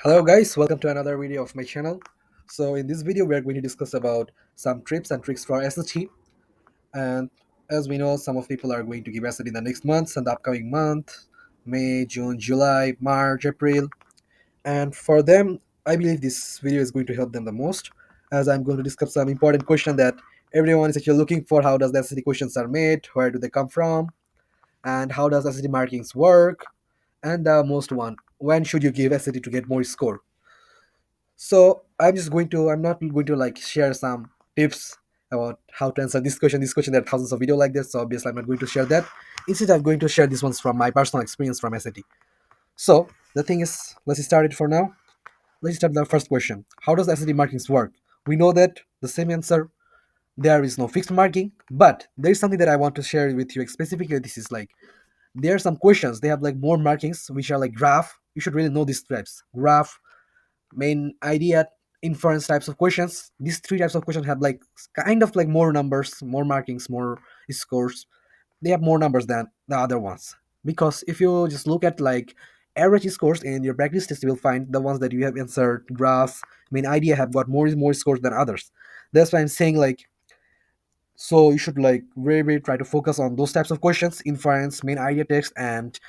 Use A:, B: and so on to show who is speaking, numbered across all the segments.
A: Hello guys, welcome to another video of my channel. So in this video we are going to discuss about some tips and tricks for SAT, and as we know some of people are going to give SAT in the next months and the upcoming month, May, June, July, March, April, and for them I believe this video is going to help them the most, as I'm going to discuss some important question that everyone is actually looking for. How does the SAT questions are made, where do they come from, and how does SAT markings work, and the most one, when should you give SAT to get more score. So I'm not going to like share some tips about how to answer this question. This question, there are thousands of video like this, so obviously I'm not going to share that. Instead, I'm going to share these ones from my personal experience from SAT. So the thing is, let's start it for now. Let's start the first question. How does SAT markings work? We know that the same answer, there is no fixed marking, but there is something that I want to share with you specifically. This is like, there are some questions, they have like more markings, which are like graph. You should really know these types: graph, main idea, inference types of questions. These three types of questions have like kind of like more numbers, more markings, more scores. They have more numbers than the other ones, because if you just look at like average scores in your practice test, you will find the ones that you have answered graph, main idea, have got more scores than others. That's why I'm saying like, so you should like very try to focus on those types of questions: inference, main idea text, and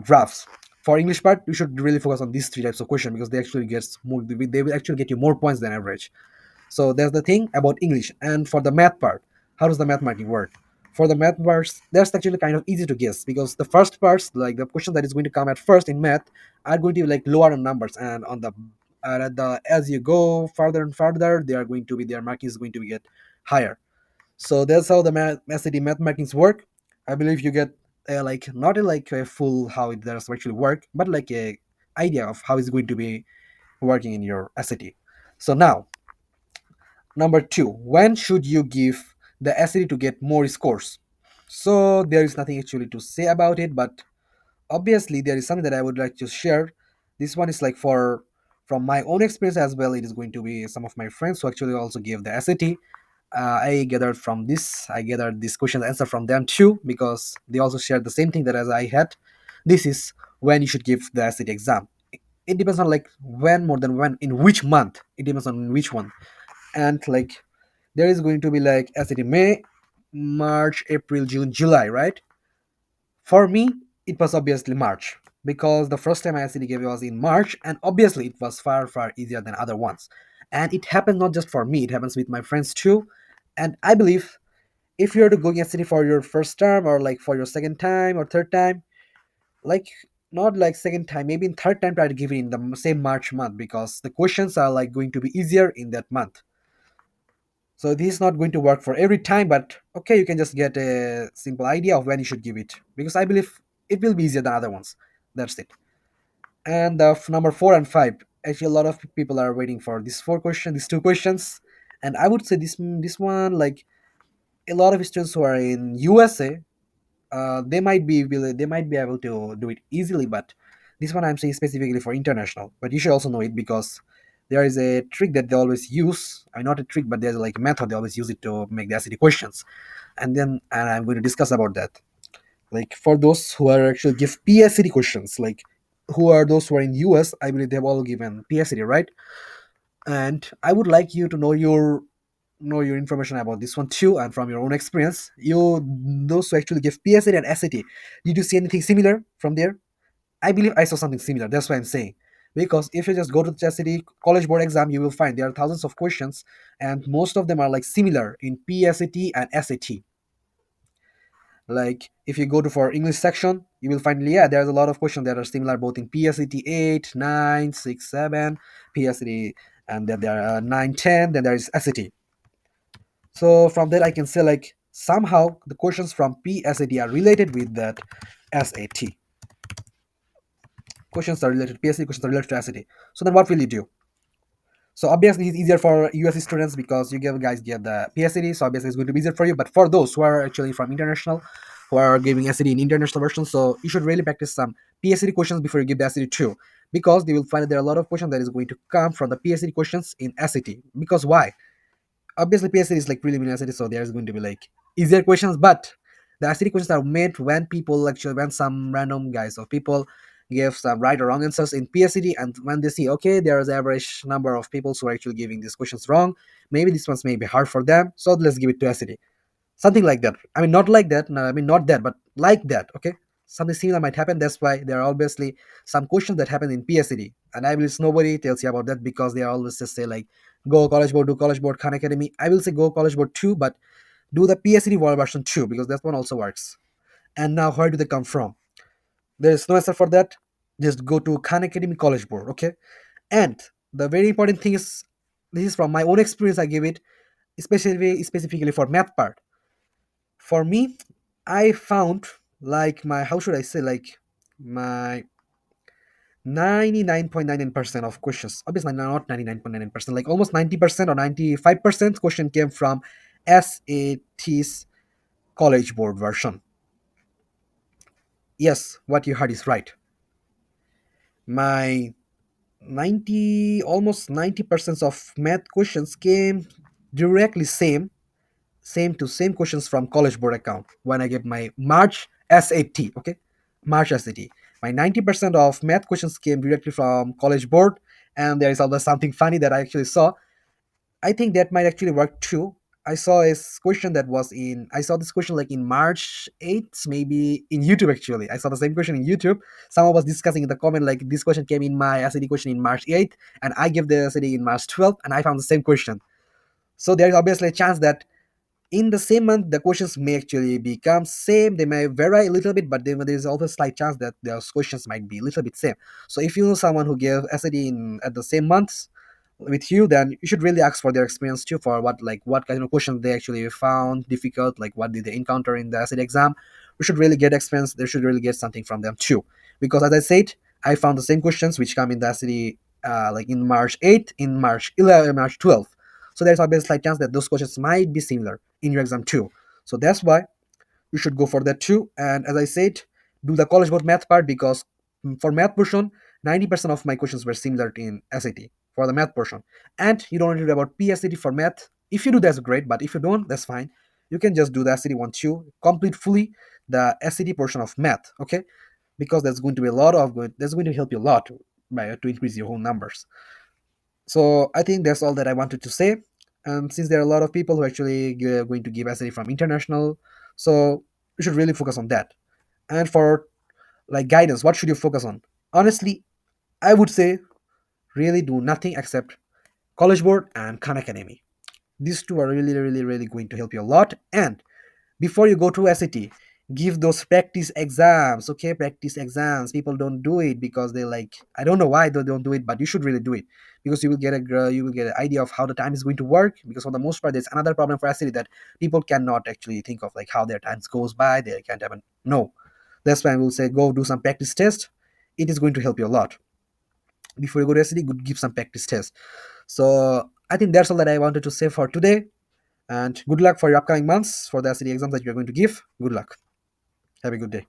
A: graphs. For English part, you should really focus on these three types of question, because they will actually get you more points than average. So that's the thing about English. And for the math part, how does the math marking work? For the math parts, that's actually kind of easy to guess, because the first parts, like the question that is going to come at first in math, are going to be like lower in numbers, and on the at the as you go further and further, they are going to be, their marking is going to get higher. So that's how the SAT math markings work. I believe you get like not a, like a full how it does actually work, but like a idea of how it's going to be working in your SAT. So now, number two, when should you give the SAT to get more scores? So there is nothing actually to say about it, but obviously there is something that I would like to share. This one is like for, from my own experience as well. It is going to be some of my friends who actually also gave the SAT. I gathered this question answer from them too, because they also shared the same thing that as I had. This is when you should give the SAT exam. It depends on like when, more than when, in which month. It depends on which one. And like, there is going to be like SAT May, March, April, June, July, right? For me, it was obviously March, because the first time I SAT gave it was in March, and obviously it was far easier than other ones. And it happened not just for me; it happens with my friends too. And I believe if you're to going SAT for your first time, or like for your second time or third time, like, not like second time, maybe in third time, try to give it in the same March month, because the questions are like going to be easier in that month. So this is not going to work for every time, but okay, you can just get a simple idea of when you should give it, because I believe it will be easier than other ones. That's it. And number four and five, actually a lot of people are waiting for these two questions. And I would say this one, like, a lot of students who are in USA, they might be able to do it easily, but this one I'm saying specifically for international. But you should also know it, because there is a trick that they always use. I not a trick, but there's like a method they always use it to make the SAT questions. And I'm going to discuss about that. Like, for those who are actually give PSAT questions, like, who are those who are in US, I believe they've all given PSAT, right? And I would like you to know your information about this one too, and from your own experience, you, those who actually give PSAT and SAT, did you see anything similar from there? I believe I saw something similar. That's why I'm saying, because if you just go to the SAT college board exam, you will find there are thousands of questions, and most of them are like similar in PSAT and SAT. Like, if you go to for English section, you will find, yeah, there's a lot of questions that are similar both in PSAT 8, 9, 6, 7, PSAT, and then there are 9, 10, then there is SAT. So from that, I can say like somehow the questions from PSAT are related with that SAT. Questions are related, PSAT questions are related to SAT. So then what will you do? So obviously it's easier for US students, because you guys get the PSAT, so obviously it's going to be easier for you. But for those who are actually from international, who are giving SAT in international version, so you should really practice some PSAT questions before you give the SAT too, because they will find that there are a lot of questions that is going to come from the PSAT questions in SAT. Because why? Obviously PSAT is like preliminary SAT, so there's going to be like easier questions, but the SAT questions are made when people actually, when some random guys or people give some right or wrong answers in PSCD, and when they see, okay, there is average number of people who are actually giving these questions wrong, maybe this one's may be hard for them, so let's give it to SCD. Something like that. I mean, not like that. No, I mean, not that, but like that. Okay, something similar might happen. That's why there are obviously some questions that happen in PSCD, and I will. Nobody tells you about that because they always just say like, go college board, do college board, Khan Academy. I will say go college board too, but do the PSCD World version too because that one also works. And now, where do they come from? There is no answer for that. Just go to Khan Academy College Board. Okay, and the very important thing is, this is from my own experience. I give it, especially specifically for math part. For me, I found like my, how should I say, like my 99.99% of questions, obviously not 99.99%, like almost 90% or 95% question came from SAT's College Board version. Yes, what you heard is right. My 90, almost 90% of math questions came directly same questions from College Board account when I gave my March SAT. Okay, March SAT. My 90% of math questions came directly from College Board, and there is also something funny that I actually saw. I think that might actually work too. I saw question that was in. I saw this question like in March 8th, maybe in YouTube. Actually, I saw the same question in YouTube. Someone was discussing in the comment like this question came in my SAT question in March 8th, and I gave the SAT in March 12th, and I found the same question. So there is obviously a chance that in the same month the questions may actually become same. They may vary a little bit, but then there is also a slight chance that those questions might be a little bit same. So if you know someone who gave SAT in at the same months with you, then you should really ask for their experience too, for what kind of questions they actually found difficult, like what did they encounter in the SAT exam. We should really get experience. They should really get something from them too, because as I said, I found the same questions which come in the SAT, like in March 8th, in March 11, March 12th. So there's obviously a slight chance that those questions might be similar in your exam too. So that's why you should go for that too. And as I said, do the college board math part because for math portion, 90% of my questions were similar in SAT for the math portion. And you don't need to do about PSAT for math. If you do, that's great. But if you don't, that's fine. You can just do the SAT one too, complete fully the SAT portion of math. Okay, because that's going to be a lot of good. That's going to help you a lot to increase your own numbers. So I think that's all that I wanted to say. And since there are a lot of people who actually going to give essay from international, so you should really focus on that. And for like guidance, what should you focus on? Honestly, I would say really do nothing except College Board and Khan Academy. These two are really, really, really going to help you a lot. And before you go to SAT, give those practice exams. Okay, practice exams. People don't do it because they like, I don't know why they don't do it, but you should really do it because you will get an idea of how the time is going to work. Because for the most part, there's another problem for SAT that people cannot actually think of like how their times goes by. They can't even know. That's why I will say go do some practice test. It is going to help you a lot. Before you go to SAT, give some practice test. So I think that's all that I wanted to say for today. And good luck for your upcoming months for the SAT exams that you're going to give. Good luck. Have a good day.